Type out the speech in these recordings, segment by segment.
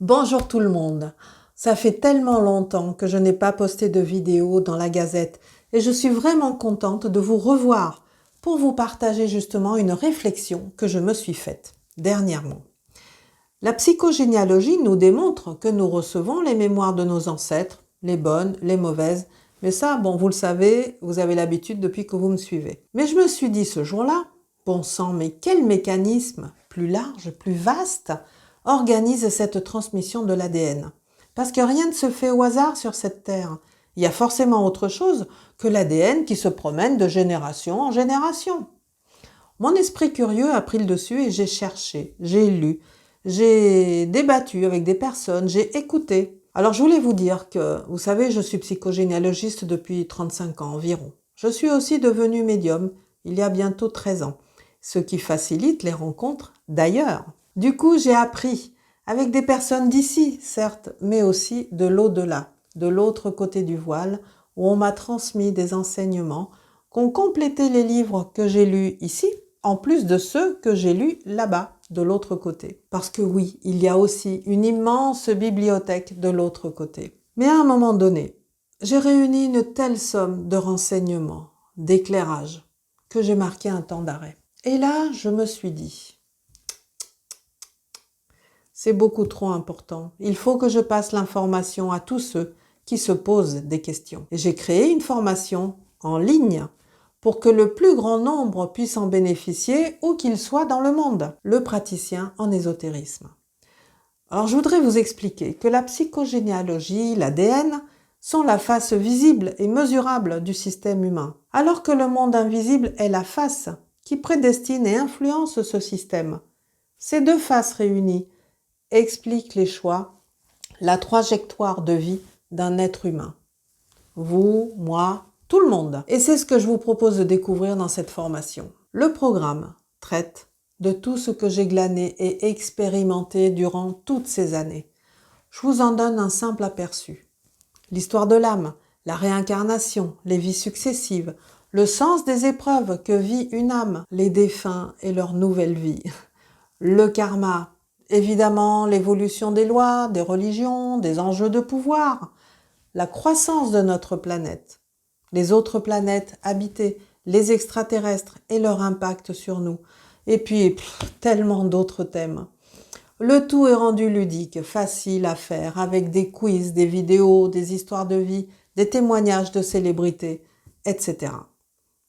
Bonjour tout le monde. Ça fait tellement longtemps que je n'ai pas posté de vidéo dans la Gazette et je suis vraiment contente de vous revoir pour vous partager justement une réflexion que je me suis faite dernièrement. La psychogénéalogie nous démontre que nous recevons les mémoires de nos ancêtres, les bonnes, les mauvaises, mais ça, bon, vous le savez, vous avez l'habitude depuis que vous me suivez. Mais je me suis dit ce jour-là, bon sang, mais quel mécanisme plus large, plus vaste, organise cette transmission de l'ADN. Parce que rien ne se fait au hasard sur cette terre. Il y a forcément autre chose que l'ADN qui se promène de génération en génération. Mon esprit curieux a pris le dessus et j'ai cherché, j'ai lu, j'ai débattu avec des personnes, j'ai écouté. Alors je voulais vous dire que, vous savez, je suis psychogénéalogiste depuis 35 ans environ. Je suis aussi devenue médium il y a bientôt 13 ans, ce qui facilite les rencontres d'ailleurs. Du coup, j'ai appris avec des personnes d'ici, certes, mais aussi de l'au-delà, de l'autre côté du voile, où on m'a transmis des enseignements qu'ont complété les livres que j'ai lus ici, en plus de ceux que j'ai lus là-bas, de l'autre côté. Parce que oui, il y a aussi une immense bibliothèque de l'autre côté. Mais à un moment donné, j'ai réuni une telle somme de renseignements, d'éclairages, que j'ai marqué un temps d'arrêt. Et là, je me suis dit, c'est beaucoup trop important. Il faut que je passe l'information à tous ceux qui se posent des questions. Et j'ai créé une formation en ligne pour que le plus grand nombre puisse en bénéficier où qu'il soit dans le monde, le praticien en ésotérisme. Alors je voudrais vous expliquer que la psychogénéalogie, l'ADN, sont la face visible et mesurable du système humain, alors que le monde invisible est la face qui prédestine et influence ce système. Ces deux faces réunies expliquent les choix, la trajectoire de vie d'un être humain. Vous, moi, tout le monde. Et c'est ce que je vous propose de découvrir dans cette formation. Le programme traite de tout ce que j'ai glané et expérimenté durant toutes ces années. Je vous en donne un simple aperçu. L'histoire de l'âme, la réincarnation, les vies successives, le sens des épreuves que vit une âme, les défunts et leur nouvelle vie, le karma, évidemment l'évolution des lois, des religions, des enjeux de pouvoir, la croissance de notre planète, les autres planètes habitées, les extraterrestres et leur impact sur nous, et puis tellement d'autres thèmes. Le tout est rendu ludique, facile à faire, avec des quiz, des vidéos, des histoires de vie, des témoignages de célébrités, etc.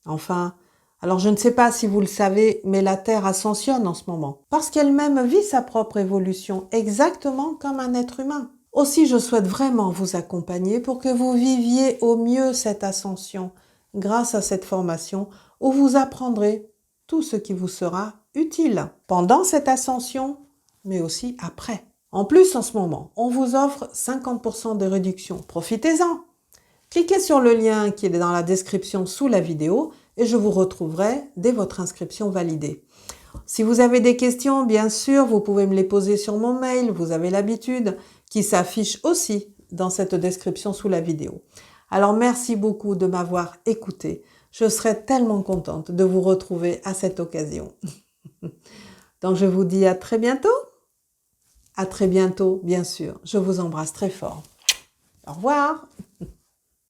Enfin, alors je ne sais pas si vous le savez, mais la Terre ascensionne en ce moment, parce qu'elle-même vit sa propre évolution, exactement comme un être humain. Aussi, je souhaite vraiment vous accompagner pour que vous viviez au mieux cette ascension, grâce à cette formation où vous apprendrez tout ce qui vous sera utile pendant cette ascension, mais aussi après. En plus, en ce moment, on vous offre 50% de réduction. Profitez-en! Cliquez sur le lien qui est dans la description sous la vidéo et je vous retrouverai dès votre inscription validée. Si vous avez des questions, bien sûr, vous pouvez me les poser sur mon mail, vous avez l'habitude, qui s'affiche aussi dans cette description sous la vidéo. Alors merci beaucoup de m'avoir écouté. Je serai tellement contente de vous retrouver à cette occasion. Donc je vous dis à très bientôt. À très bientôt, bien sûr. Je vous embrasse très fort. Au revoir.